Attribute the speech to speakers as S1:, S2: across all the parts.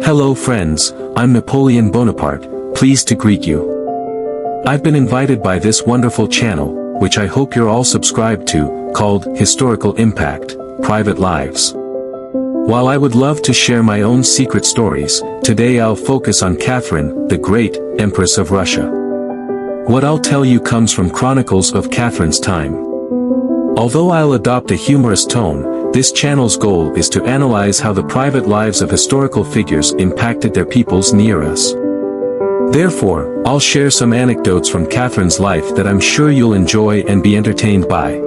S1: Hello friends, I'm Napoleon Bonaparte, pleased to greet you. I've been invited by this wonderful channel, which I hope you're all subscribed to, called Historical Impact, Private Lives. While I would love to share my own secret stories, today I'll focus on Catherine, the Great, Empress of Russia. What I'll tell you comes from chronicles of Catherine's time. Although I'll adopt a humorous tone, this channel's goal is to analyze how the private lives of historical figures impacted their peoples near us. Therefore, I'll share some anecdotes from Catherine's life that I'm sure you'll enjoy and be entertained by.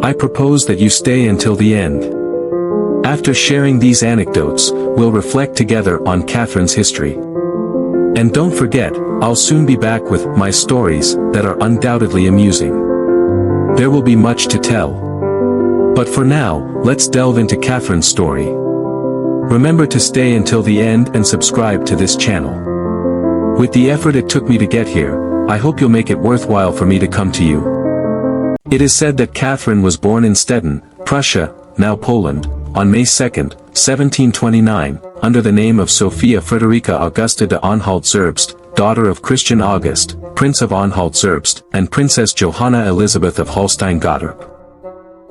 S1: I propose that you stay until the end. After sharing these anecdotes, we'll reflect together on Catherine's history. And don't forget, I'll soon be back with my stories that are undoubtedly amusing. There will be much to tell. But for now, let's delve into Catherine's story. Remember to stay until the end and subscribe to this channel. With the effort it took me to get here, I hope you'll make it worthwhile for me to come to you. It is said that Catherine was born in Stettin, Prussia, now Poland, on May 2, 1729, under the name of Sophia Frederica Augusta de Anhalt-Zerbst, daughter of Christian August, Prince of Anhalt-Zerbst, and Princess Johanna Elizabeth of Holstein-Gottorp.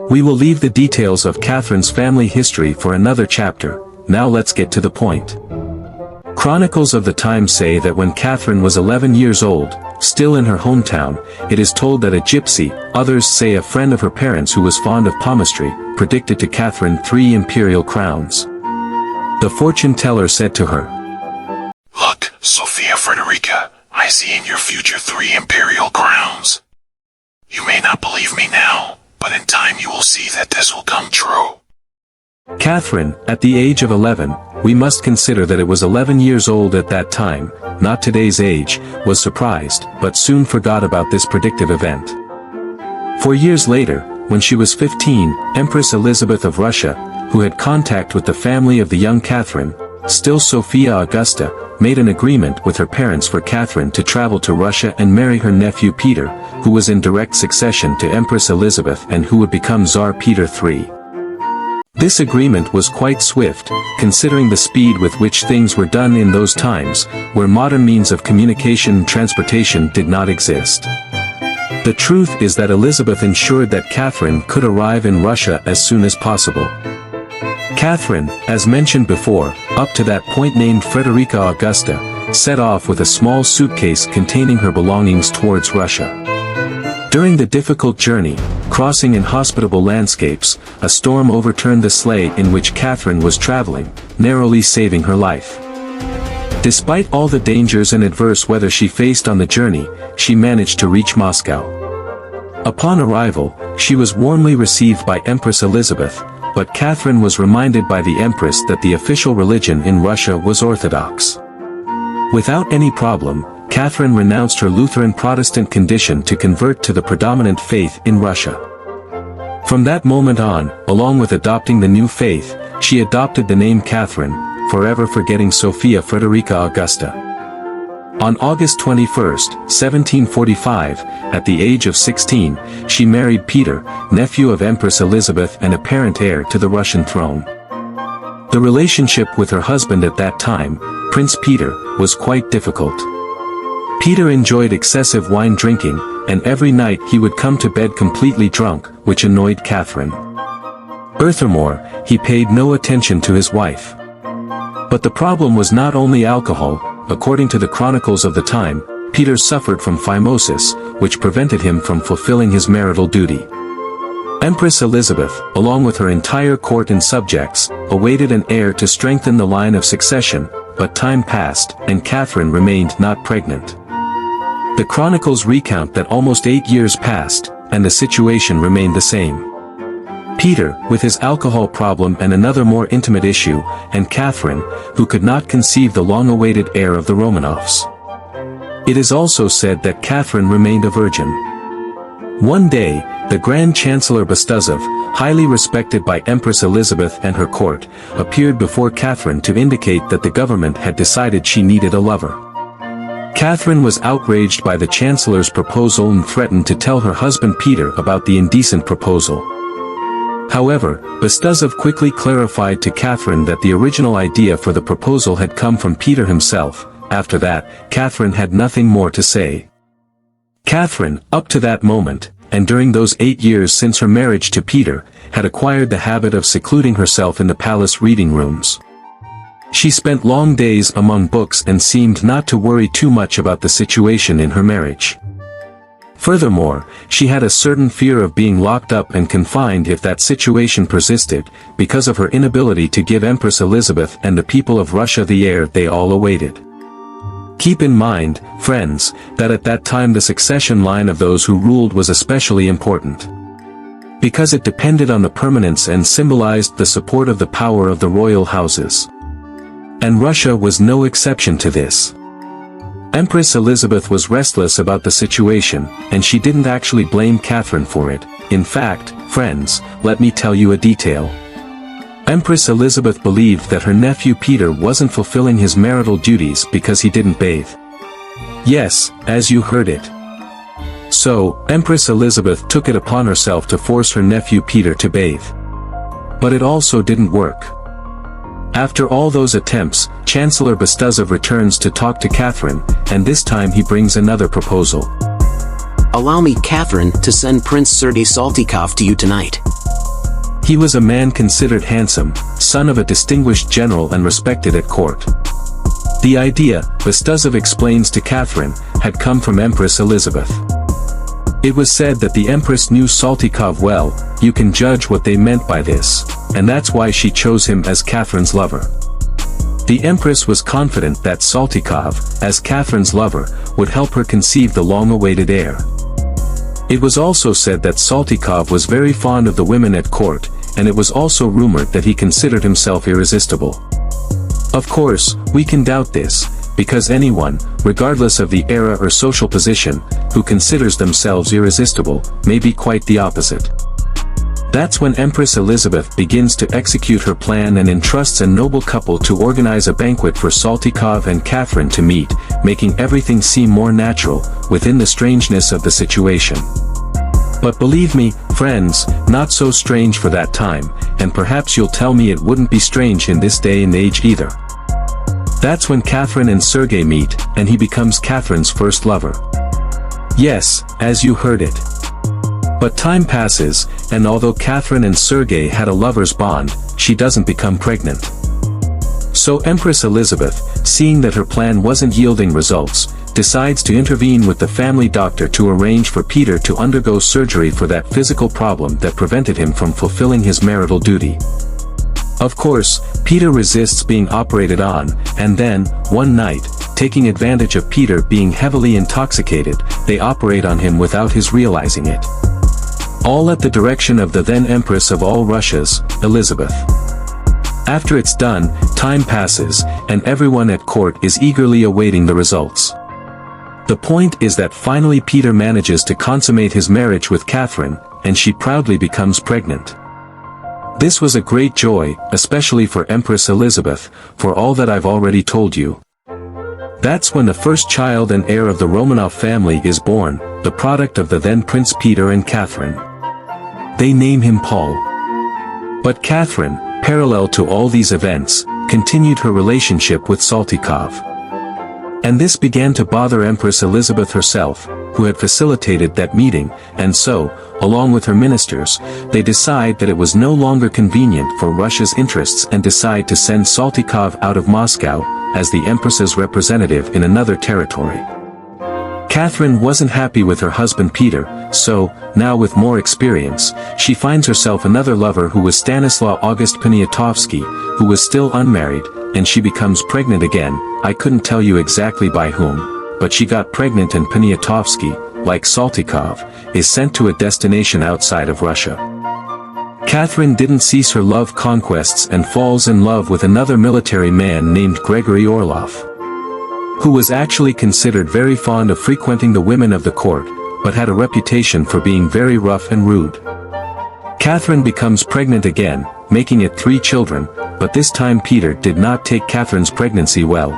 S1: We will leave the details of Catherine's family history for another chapter. Now let's get to the point. Chronicles of the time say that when Catherine was 11 years old, still in her hometown, it is told that a gypsy, others say a friend of her parents who was fond of palmistry, predicted to Catherine 3 imperial crowns. The fortune teller said to her,
S2: "Look, Sophia Frederica, I see in your future 3 imperial crowns. You may not believe me now, but in time you will see that this will come true."
S1: Catherine, at the age of 11, we must consider that it was 11 years old at that time, not today's age, was surprised, but soon forgot about this predictive event. 4 years later, when she was 15, Empress Elizabeth of Russia, who had contact with the family of the young Catherine, still Sophia Augusta, made an agreement with her parents for Catherine to travel to Russia and marry her nephew Peter, who was in direct succession to Empress Elizabeth and who would become Tsar Peter III. This agreement was quite swift, considering the speed with which things were done in those times, where modern means of communication and transportation did not exist. The truth is that Elizabeth ensured that Catherine could arrive in Russia as soon as possible. Catherine, as mentioned before, up to that point named Frederica Augusta, set off with a small suitcase containing her belongings towards Russia. During the difficult journey, crossing inhospitable landscapes, a storm overturned the sleigh in which Catherine was traveling, narrowly saving her life. Despite all the dangers and adverse weather she faced on the journey, she managed to reach Moscow. Upon arrival, she was warmly received by Empress Elizabeth, but Catherine was reminded by the Empress that the official religion in Russia was Orthodox. Without any problem, Catherine renounced her Lutheran Protestant condition to convert to the predominant faith in Russia. From that moment on, along with adopting the new faith, she adopted the name Catherine, forever forgetting Sophia Frederica Augusta. On August 21, 1745, at the age of 16, she married Peter, nephew of Empress Elizabeth and apparent heir to the Russian throne. The relationship with her husband at that time, Prince Peter, was quite difficult. Peter enjoyed excessive wine drinking, and every night he would come to bed completely drunk, which annoyed Catherine. Furthermore, he paid no attention to his wife. But the problem was not only alcohol. According to the chronicles of the time, Peter suffered from phimosis, which prevented him from fulfilling his marital duty. Empress Elizabeth, along with her entire court and subjects, awaited an heir to strengthen the line of succession, but time passed, and Catherine remained not pregnant. The chronicles recount that almost 8 years passed, and the situation remained the same. Peter, with his alcohol problem and another more intimate issue, and Catherine, who could not conceive the long-awaited heir of the Romanovs. It is also said that Catherine remained a virgin. One day, the Grand Chancellor Bestuzhev, highly respected by Empress Elizabeth and her court, appeared before Catherine to indicate that the government had decided she needed a lover. Catherine was outraged by the Chancellor's proposal and threatened to tell her husband Peter about the indecent proposal. However, Bestuzhev quickly clarified to Catherine that the original idea for the proposal had come from Peter himself. After that, Catherine had nothing more to say. Catherine, up to that moment, and during those 8 years since her marriage to Peter, had acquired the habit of secluding herself in the palace reading rooms. She spent long days among books and seemed not to worry too much about the situation in her marriage. Furthermore, she had a certain fear of being locked up and confined if that situation persisted, because of her inability to give Empress Elizabeth and the people of Russia the heir they all awaited. Keep in mind, friends, that at that time the succession line of those who ruled was especially important, because it depended on the permanence and symbolized the support of the power of the royal houses. And Russia was no exception to this. Empress Elizabeth was restless about the situation, and she didn't actually blame Catherine for it. In fact, friends, let me tell you a detail. Empress Elizabeth believed that her nephew Peter wasn't fulfilling his marital duties because he didn't bathe. Yes, as you heard it. So, Empress Elizabeth took it upon herself to force her nephew Peter to bathe. But it also didn't work. After all those attempts, Chancellor Bestuzhev returns to talk to Catherine, and this time he brings another proposal.
S3: Allow me, Catherine, to send Prince Sergei Saltykov to you tonight.
S1: He was a man considered handsome, son of a distinguished general and respected at court. The idea, Bestuzhev explains to Catherine, had come from Empress Elizabeth. It was said that the Empress knew Saltykov well. You can judge what they meant by this, and that's why she chose him as Catherine's lover. The Empress was confident that Saltykov, as Catherine's lover, would help her conceive the long-awaited heir. It was also said that Saltykov was very fond of the women at court, and it was also rumored that he considered himself irresistible. Of course, we can doubt this, because anyone, regardless of the era or social position, who considers themselves irresistible, may be quite the opposite. That's when Empress Elizabeth begins to execute her plan and entrusts a noble couple to organize a banquet for Saltykov and Catherine to meet, making everything seem more natural, within the strangeness of the situation. But believe me, friends, not so strange for that time, and perhaps you'll tell me it wouldn't be strange in this day and age either. That's when Catherine and Sergei meet, and he becomes Catherine's first lover. Yes, as you heard it. But time passes, and although Catherine and Sergei had a lover's bond, she doesn't become pregnant. So Empress Elizabeth, seeing that her plan wasn't yielding results, decides to intervene with the family doctor to arrange for Peter to undergo surgery for that physical problem that prevented him from fulfilling his marital duty. Of course, Peter resists being operated on, and then, one night, taking advantage of Peter being heavily intoxicated, they operate on him without his realizing it. All at the direction of the then Empress of all Russias, Elizabeth. After it's done, time passes, and everyone at court is eagerly awaiting the results. The point is that finally Peter manages to consummate his marriage with Catherine, and she proudly becomes pregnant. This was a great joy, especially for Empress Elizabeth, for all that I've already told you. That's when the first child and heir of the Romanov family is born, the product of the then Prince Peter and Catherine. They name him Paul. But Catherine, parallel to all these events, continued her relationship with Saltykov. And this began to bother Empress Elizabeth herself, who had facilitated that meeting, and so, along with her ministers, they decide that it was no longer convenient for Russia's interests and decide to send Saltykov out of Moscow, as the Empress's representative in another territory. Catherine wasn't happy with her husband Peter, so, now with more experience, she finds herself another lover who was Stanislaw August Poniatowski, who was still unmarried, and she becomes pregnant again. I couldn't tell you exactly by whom, but she got pregnant, and Poniatowski, like Saltykov, is sent to a destination outside of Russia. Catherine didn't cease her love conquests and falls in love with another military man named Gregory Orlov, who was actually considered very fond of frequenting the women of the court, but had a reputation for being very rough and rude. Catherine becomes pregnant again, making it 3 children, but this time Peter did not take Catherine's pregnancy well.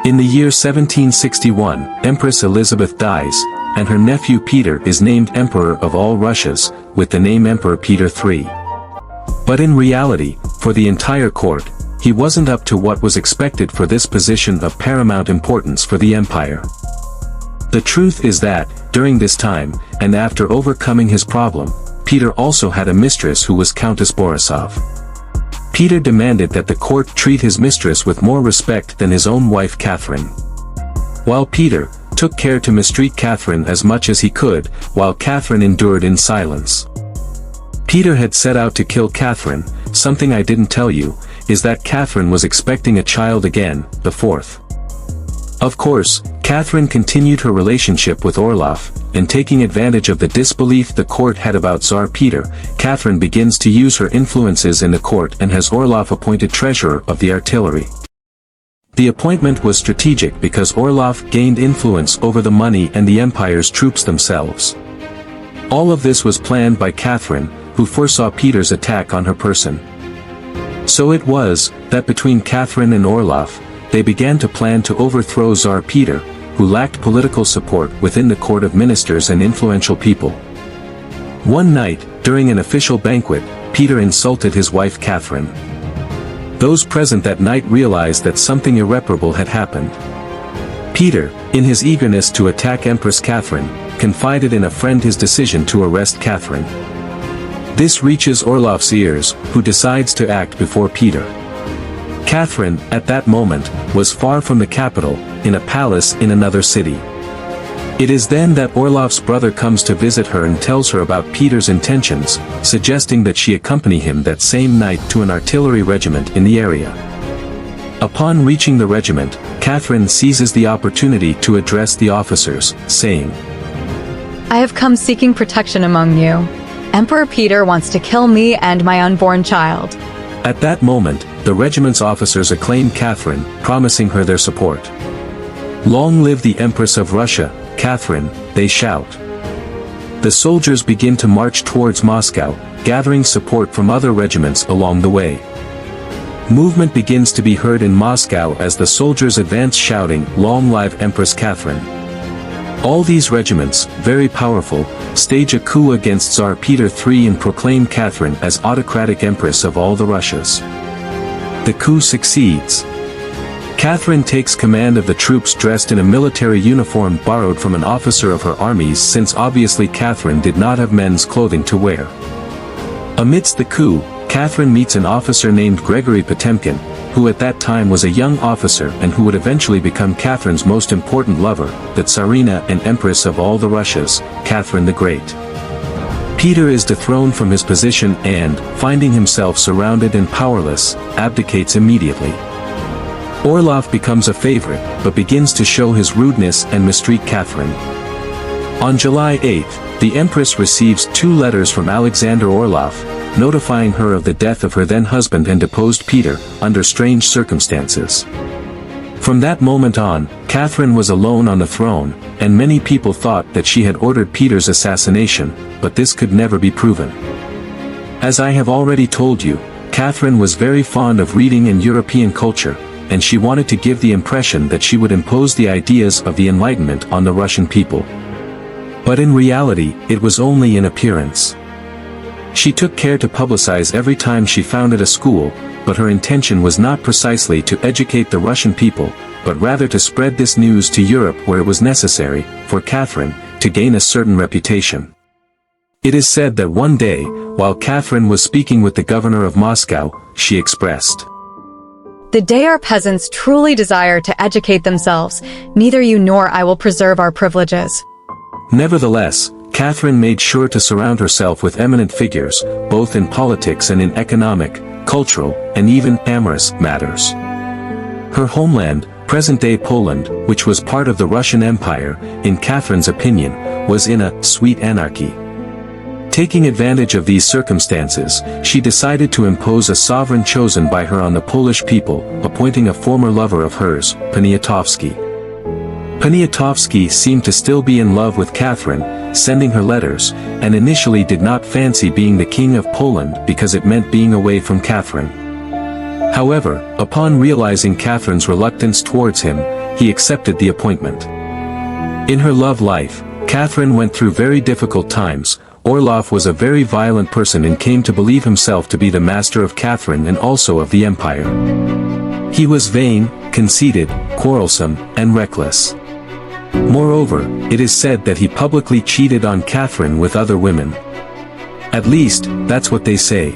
S1: In the year 1761, Empress Elizabeth dies, and her nephew Peter is named Emperor of all Russias, with the name Emperor Peter III. But in reality, for the entire court, he wasn't up to what was expected for this position of paramount importance for the empire. The truth is that, during this time, and after overcoming his problem, Peter also had a mistress who was Countess Borisov. Peter demanded that the court treat his mistress with more respect than his own wife Catherine. While Peter took care to mistreat Catherine as much as he could, while Catherine endured in silence. Peter had set out to kill Catherine. Something I didn't tell you, is that Catherine was expecting a child again, the fourth. Of course, Catherine continued her relationship with Orlov, and taking advantage of the disbelief the court had about Tsar Peter, Catherine begins to use her influences in the court and has Orlov appointed treasurer of the artillery. The appointment was strategic because Orlov gained influence over the money and the empire's troops themselves. All of this was planned by Catherine, who foresaw Peter's attack on her person. So it was, that between Catherine and Orlov, they began to plan to overthrow Tsar Peter, who lacked political support within the court of ministers and influential people. One night, during an official banquet, Peter insulted his wife Catherine. Those present that night realized that something irreparable had happened. Peter, in his eagerness to attack Empress Catherine, confided in a friend his decision to arrest Catherine. This reaches Orlov's ears, who decides to act before Peter. Catherine, at that moment, was far from the capital, in a palace in another city. It is then that Orlov's brother comes to visit her and tells her about Peter's intentions, suggesting that she accompany him that same night to an artillery regiment in the area. Upon reaching the regiment, Catherine seizes the opportunity to address the officers, saying,
S4: "I have come seeking protection among you. Emperor Peter wants to kill me and my unborn child."
S1: At that moment, the regiment's officers acclaim Catherine, promising her their support. "Long live the Empress of Russia, Catherine," they shout. The soldiers begin to march towards Moscow, gathering support from other regiments along the way. Movement begins to be heard in Moscow as the soldiers advance shouting, "Long live Empress Catherine." All these regiments, very powerful, stage a coup against Tsar Peter III and proclaim Catherine as autocratic Empress of all the Russias. The coup succeeds. Catherine takes command of the troops dressed in a military uniform borrowed from an officer of her armies, since obviously Catherine did not have men's clothing to wear. Amidst the coup, Catherine meets an officer named Gregory Potemkin, who at that time was a young officer and who would eventually become Catherine's most important lover, the Tsarina and Empress of all the Russias, Catherine the Great. Peter is dethroned from his position and, finding himself surrounded and powerless, abdicates immediately. Orlov becomes a favorite, but begins to show his rudeness and mistreat Catherine. On July 8, the Empress receives 2 letters from Alexander Orlov, notifying her of the death of her then-husband and deposed Peter, under strange circumstances. From that moment on, Catherine was alone on the throne, and many people thought that she had ordered Peter's assassination, but this could never be proven. As I have already told you, Catherine was very fond of reading and European culture, and she wanted to give the impression that she would impose the ideas of the Enlightenment on the Russian people. But in reality, it was only in appearance. She took care to publicize every time she founded a school, but her intention was not precisely to educate the Russian people, but rather to spread this news to Europe where it was necessary, for Catherine, to gain a certain reputation. It is said that one day, while Catherine was speaking with the governor of Moscow, she expressed,
S4: "The day our peasants truly desire to educate themselves, neither you nor I will preserve our privileges."
S1: Nevertheless, Catherine made sure to surround herself with eminent figures, both in politics and in economic, cultural, and even amorous matters. Her homeland, present-day Poland, which was part of the Russian Empire, in Catherine's opinion, was in a sweet anarchy. Taking advantage of these circumstances, she decided to impose a sovereign chosen by her on the Polish people, appointing a former lover of hers, Poniatowski. Poniatowski seemed to still be in love with Catherine, sending her letters, and initially did not fancy being the king of Poland because it meant being away from Catherine. However, upon realizing Catherine's reluctance towards him, he accepted the appointment. In her love life, Catherine went through very difficult times. Orloff was a very violent person and came to believe himself to be the master of Catherine and also of the empire. He was vain, conceited, quarrelsome, and reckless. Moreover, it is said that he publicly cheated on Catherine with other women. At least, that's what they say.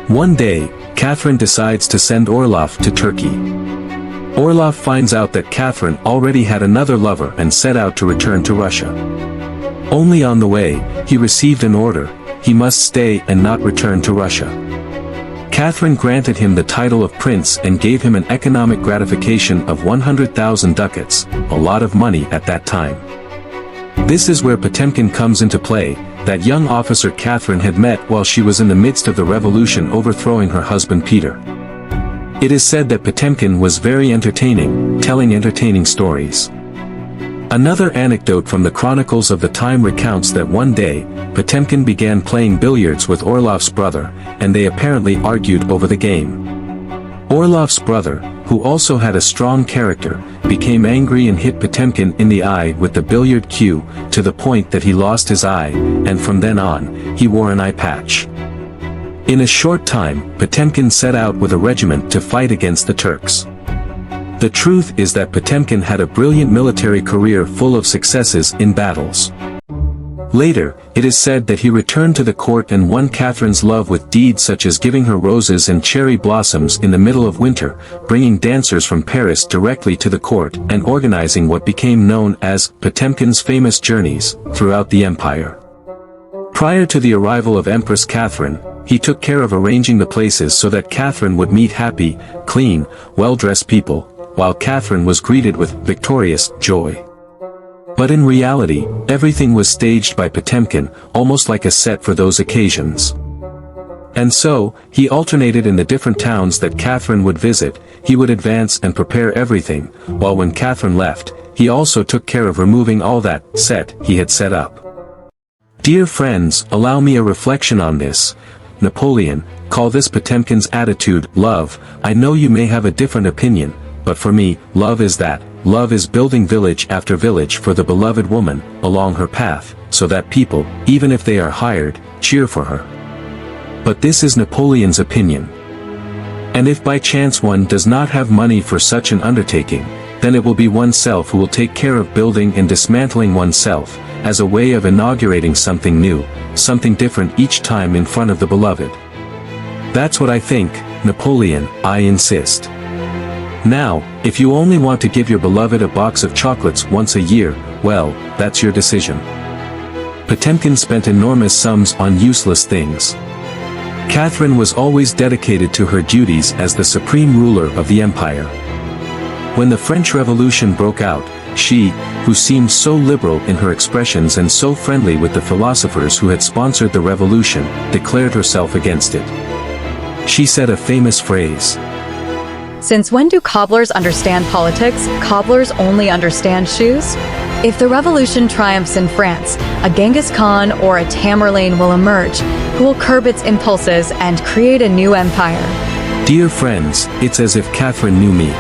S1: One day, Catherine decides to send Orloff to Turkey. Orloff finds out that Catherine already had another lover and set out to return to Russia. Only on the way, he received an order: he must stay and not return to Russia. Catherine granted him the title of prince and gave him an economic gratification of 100,000 ducats, a lot of money at that time. This is where Potemkin comes into play. That young officer Catherine had met while she was in the midst of the revolution overthrowing her husband Peter. It is said that Potemkin was very entertaining, telling entertaining stories. Another anecdote from the chronicles of the time recounts that one day, Potemkin began playing billiards with Orloff's brother, and they apparently argued over the game. Orloff's brother, who also had a strong character, became angry and hit Potemkin in the eye with the billiard cue, to the point that he lost his eye, and from then on, he wore an eye patch. In a short time, Potemkin set out with a regiment to fight against the Turks. The truth is that Potemkin had a brilliant military career full of successes in battles. Later, it is said that he returned to the court and won Catherine's love with deeds such as giving her roses and cherry blossoms in the middle of winter, bringing dancers from Paris directly to the court, and organizing what became known as Potemkin's famous journeys throughout the empire. Prior to the arrival of Empress Catherine, he took care of arranging the places so that Catherine would meet happy, clean, well-dressed people, while Catherine was greeted with victorious joy. But in reality, everything was staged by Potemkin, almost like a set for those occasions. And so, he alternated in the different towns that Catherine would visit. He would advance and prepare everything, while when Catherine left, he also took care of removing all that set he had set up. Dear friends, allow me a reflection on this. Napoleon, call this Potemkin's attitude love. I know you may have a different opinion, but for me, love is that. Love is building village after village for the beloved woman, along her path, so that people, even if they are hired, cheer for her. But this is Napoleon's opinion. And if by chance one does not have money for such an undertaking, then it will be oneself who will take care of building and dismantling oneself, as a way of inaugurating something new, something different each time in front of the beloved. That's what I think, Napoleon, I insist. Now, if you only want to give your beloved a box of chocolates once a year, well, that's your decision. Potemkin spent enormous sums on useless things. Catherine was always dedicated to her duties as the supreme ruler of the empire. When the French Revolution broke out, she, who seemed so liberal in her expressions and so friendly with the philosophers who had sponsored the revolution, declared herself against it. She said a famous phrase:
S4: Since when do cobblers understand politics? Cobblers only understand shoes? If the revolution triumphs in France, a Genghis Khan or a Tamerlane will emerge, who will curb its impulses and create a new empire.
S1: Dear friends, it's as if Catherine knew me.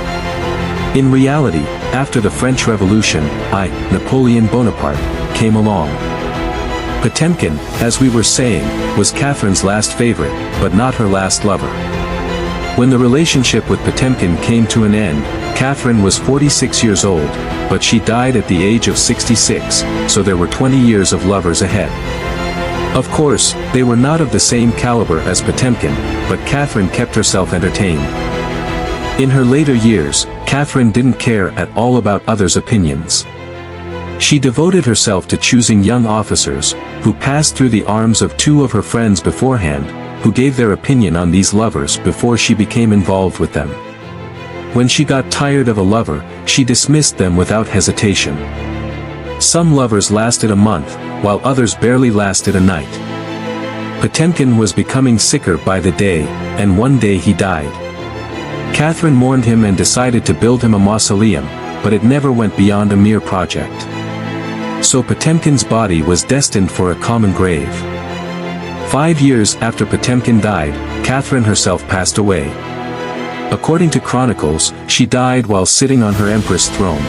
S1: In reality, after the French Revolution, I, Napoleon Bonaparte, came along. Potemkin, as we were saying, was Catherine's last favorite, but not her last lover. When the relationship with Potemkin came to an end, Catherine was 46 years old, but she died at the age of 66, so there were 20 years of lovers ahead. Of course, they were not of the same caliber as Potemkin, but Catherine kept herself entertained. In her later years, Catherine didn't care at all about others' opinions. She devoted herself to choosing young officers, who passed through the arms of two of her friends beforehand, who gave their opinion on these lovers before she became involved with them. When she got tired of a lover, she dismissed them without hesitation. Some lovers lasted a month, while others barely lasted a night. Potemkin was becoming sicker by the day, and one day he died. Catherine mourned him and decided to build him a mausoleum, but it never went beyond a mere project. So Potemkin's body was destined for a common grave. 5 years after Potemkin died, Catherine herself passed away. According to chronicles, she died while sitting on her empress throne.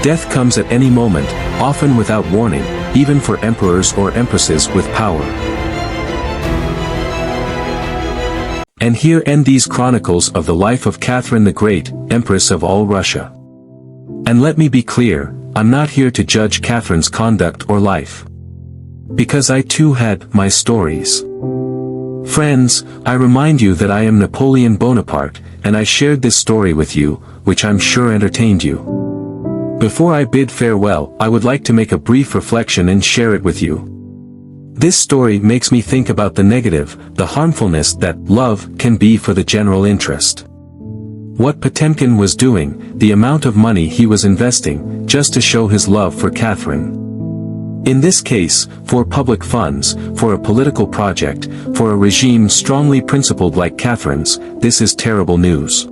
S1: Death comes at any moment, often without warning, even for emperors or empresses with power. And here end these chronicles of the life of Catherine the Great, Empress of all Russia. And let me be clear, I'm not here to judge Catherine's conduct or life. Because I too had my stories. Friends, I remind you that I am Napoleon Bonaparte, and I shared this story with you, which I'm sure entertained you. Before I bid farewell, I would like to make a brief reflection and share it with you. This story makes me think about the negative, the harmfulness that love can be for the general interest. What Potemkin was doing, the amount of money he was investing, just to show his love for Catherine. In this case, for public funds, for a political project, for a regime strongly principled like Catherine's, this is terrible news.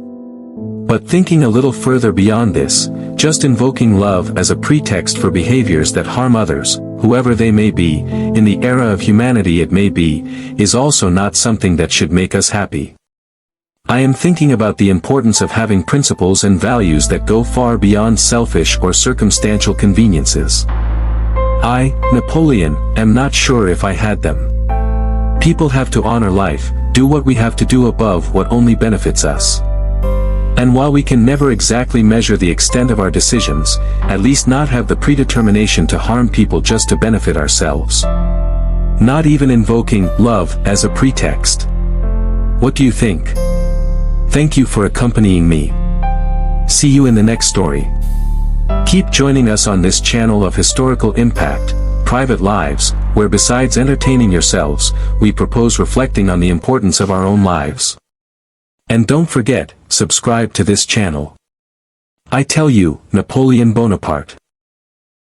S1: But thinking a little further beyond this, just invoking love as a pretext for behaviors that harm others, whoever they may be, in the era of humanity it may be, is also not something that should make us happy. I am thinking about the importance of having principles and values that go far beyond selfish or circumstantial conveniences. I, Napoleon, am not sure if I had them. People have to honor life, do what we have to do above what only benefits us. And while we can never exactly measure the extent of our decisions, at least not have the predetermination to harm people just to benefit ourselves. Not even invoking love as a pretext. What do you think? Thank you for accompanying me. See you in the next story. Keep joining us on this channel of historical impact, private lives, where besides entertaining yourselves, we propose reflecting on the importance of our own lives. And don't forget, subscribe to this channel. I tell you, Napoleon Bonaparte.